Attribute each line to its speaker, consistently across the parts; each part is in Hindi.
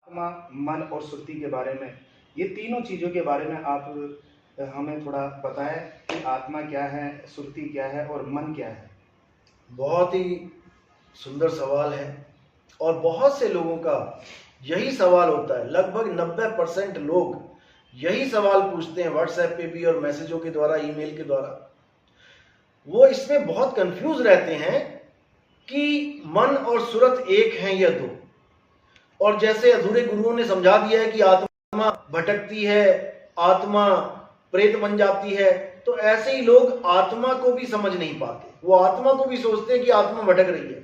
Speaker 1: आत्मा, मन और सुरति के बारे में, ये तीनों चीज़ों के बारे में आप हमें थोड़ा बताएं कि आत्मा क्या है, सुरति क्या है और मन क्या है।
Speaker 2: बहुत ही सुंदर सवाल है और बहुत से लोगों का यही सवाल होता है। लगभग 90% लोग यही सवाल पूछते हैं व्हाट्सएप पे भी और मैसेजों के द्वारा, ईमेल के द्वारा। वो इसमें बहुत कंफ्यूज रहते हैं कि मन और सुरत एक हैं या दो। और जैसे अधूरे गुरुओं ने समझा दिया है कि आत्मा भटकती है, आत्मा प्रेत बन जाती है, तो ऐसे ही लोग आत्मा को भी समझ नहीं पाते। वो आत्मा को भी सोचते हैं कि आत्मा भटक रही है।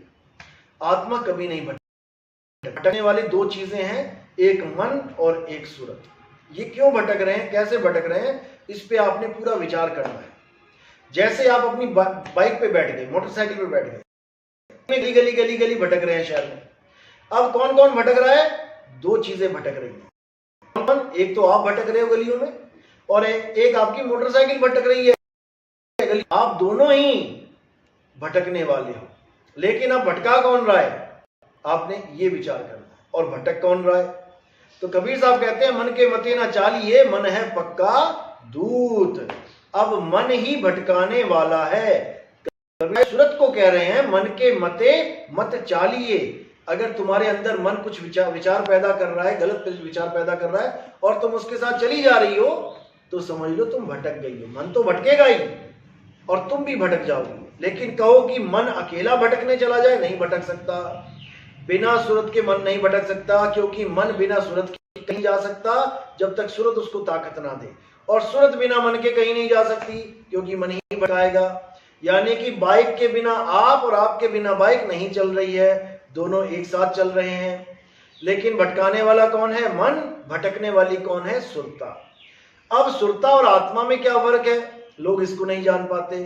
Speaker 2: आत्मा कभी नहीं भटकने वाली दो चीजें हैं, एक मन और एक सुरत। ये क्यों भटक रहे हैं, कैसे भटक रहे हैं, इस पे आपने पूरा विचार करना है। जैसे आप अपनी बाइक पे बैठ गए, मोटरसाइकिल पे बैठ गए, गली गली भटक रहे हैं शहर में। अब कौन कौन भटक रहा है? दो चीजें भटक रही हैं। एक तो आप भटक रहे हो गलियों में, और एक आपकी मोटरसाइकिल भटक रही है। आप दोनों ही भटकने वाले हो, लेकिन अब भटका कौन रहा है, आपने ये विचार करना है। और भटक कौन रहा है? तो कबीर साहब कहते हैं, मन के मते ना चालिए, मन है पक्का दूत। अब मन ही भटकाने वाला है। सूरत को कह रहे हैं, मन के मते मत चालिए। अगर तुम्हारे अंदर मन कुछ विचार पैदा कर रहा है, गलत विचार पैदा कर रहा है, और तुम उसके साथ चली जा रही हो, तो समझ लो तुम भटक गई हो। मन तो भटकेगा ही और तुम भी भटक जाओगे। लेकिन कहो कि मन अकेला भटकने चला जाए, नहीं भटक सकता। बिना सुरत के मन नहीं भटक सकता, क्योंकि मन बिना सुरत के कहीं जा सकता जब तक सुरत उसको ताकत ना दे, और सुरत बिना मन के कहीं नहीं जा सकती, क्योंकि मन ही भटकाएगा। यानी कि बाइक के बिना आप और आपके बिना बाइक नहीं चल रही है, दोनों एक साथ चल रहे हैं। लेकिन भटकाने वाला कौन है? मन। भटकने वाली कौन है? सुरता। अब सुरता और आत्मा में क्या फर्क है, लोग इसको नहीं जान पाते।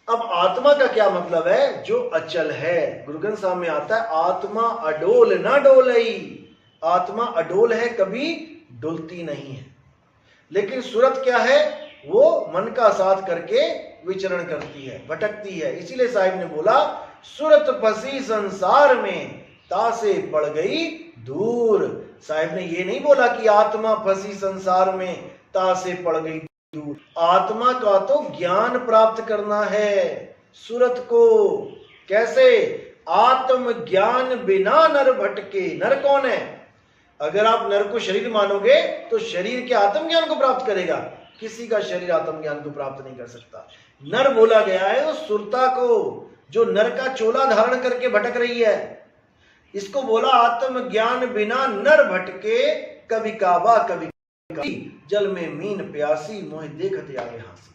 Speaker 2: अब आत्मा का क्या मतलब है? जो अचल है। गुरु ग्रंथ साहब में आता है, आत्मा अडोल ना डोलई। आत्मा अडोल है, कभी डुलती नहीं है। लेकिन सुरत क्या है? वो मन का साथ करके विचरण करती है, भटकती है। इसीलिए साहिब ने बोला, सुरत फंसी संसार में, तासे पड़ गई दूर। साहिब ने ये नहीं बोला कि आत्मा फंसी संसार में, तासे पड़ गई दूर। आत्मा का तो ज्ञान प्राप्त करना है, सुरत को कैसे? आत्म ज्ञान बिना नर भटके। नर कौन है? अगर आप नर को शरीर मानोगे तो शरीर के आत्म ज्ञान को प्राप्त करेगा, किसी का शरीर आत्म ज्ञान को प्राप्त नहीं कर सकता। नर बोला गया है उस सुरता को जो नर का चोला धारण करके भटक रही है। इसको बोला, आत्म ज्ञान बिना नर भटके, कभी काबा कभी जल में मीन प्यासी, मोह देखत आगे हासी।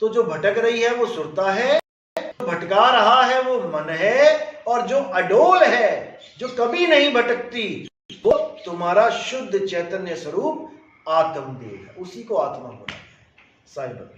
Speaker 2: तो जो भटक रही है वो सुरता है, जो भटका रहा है वो मन है, और जो अडोल है, जो कभी नहीं भटकती, वो तुम्हारा शुद्ध चैतन्य स्वरूप आत्मदेव है। उसी को आत्मा बोला है। साहिब।